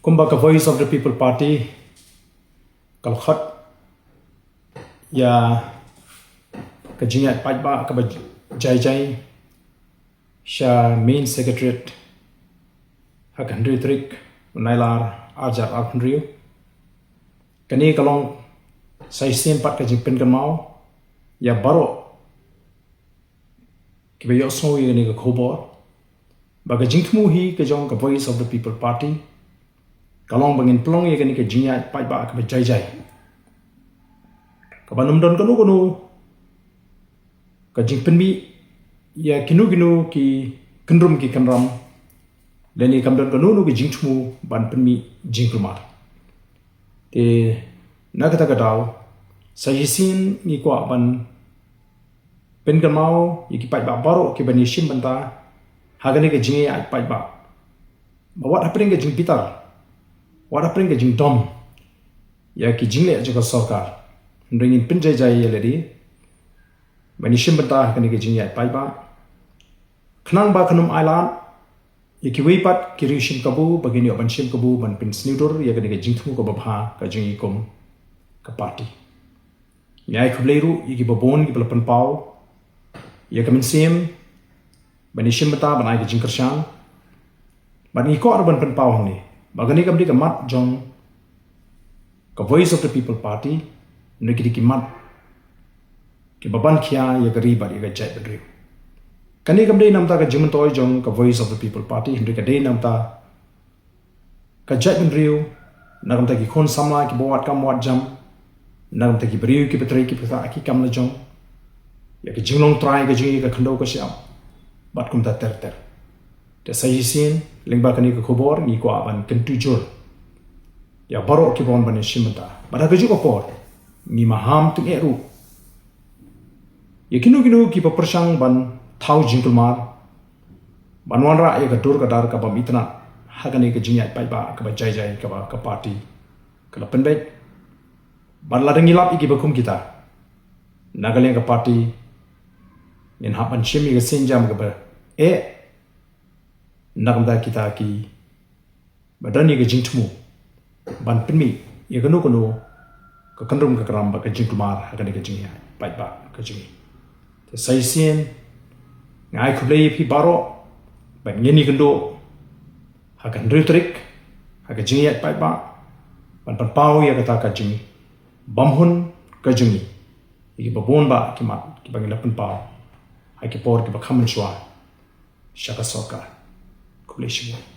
kumba ka Voice of the People Party kalkhat ya ka Jingiaid Paitbah ka Jaijai sha main secretariat hakandri trik nailar ajar alhandriu kani kalong sai sem pat ka jingpen kan mau ya baro kiba yo so ye ni ka khobor baga jingthmu hi ka jong ka Voice of the People Party kalong bangin plong ye kani ka Jingiaid Paitbah ka Jaijai ka banum don kanu ka jingpen mi ya kinu ki kendrum ki kanram leni kamdon kanu ki jingthmu ban penmi Jingklumar te nakata kadau sayisin ni kwa ban pen kamau yiki Paitbah baro ki bani shim banta hagani ka Jingiaid Paitbah bawat hapring ka jingpitar wat hapring ka jingdom ya ki jingle juga sarkar ringin penjai jai ledi bani shim banta hagani ka Jingiaid Paitbah kenang ba kanum island yaki wipat kiri shim kabu bagini oban shim kabu ban pin snidur ya kani ka jingthmu ka babha ka jingikom ka party nyai khubleiru yaki babon ki balapan pau ya kamin sim bani shim bata banai ka jingkershan bani ko arban pen pau ni bagani kamdi ka mat jong ka Voice of the People Party niki ki mat ki baban khia ya gari ba ya jai bedri kani kamdei namta ka jimentoy jong ka Voice of the People Party hindi ka dei namta ka jatben riu nagamta ki khon samla ki bawat kam wat jam nagamta ki briu ki petrai ki pesa ki kam na jong ya ki jinglong try ka jingi ka khando ka siam bat kum ta ter te sayisin lingba kani ka khobor ni ko aban kentu jur ya baro ki bon ban shimata bada ka juko por ni maham Tyngeh ru ya kinu ki papersang ban Thaw Jingklumar banwanra ya gadur kadar ka bam itna hagani ka Jingiaid Paitbah ka Jaijai.Ka ka party ka penbet banla dengilap iki bakum kita nagaleng ka party yen hapan shimi ka senjam ka ba nagamda kita ki badani ka jingthmu ban penmi ya kanu ka kandrum ka karamba ka Jingklumar hagani ka Jingiaid Paitbah ka jingi te saisien ngai khublei phi baro ban ngeni kendo hakan ritrik haka Jingiaid Paitbah ban pau ya kata ka jingi bamhun ka jingi iki babon ba ki mat ki bangila pen pau hai ki por ki ba khaman shwa shaka soka khublei shi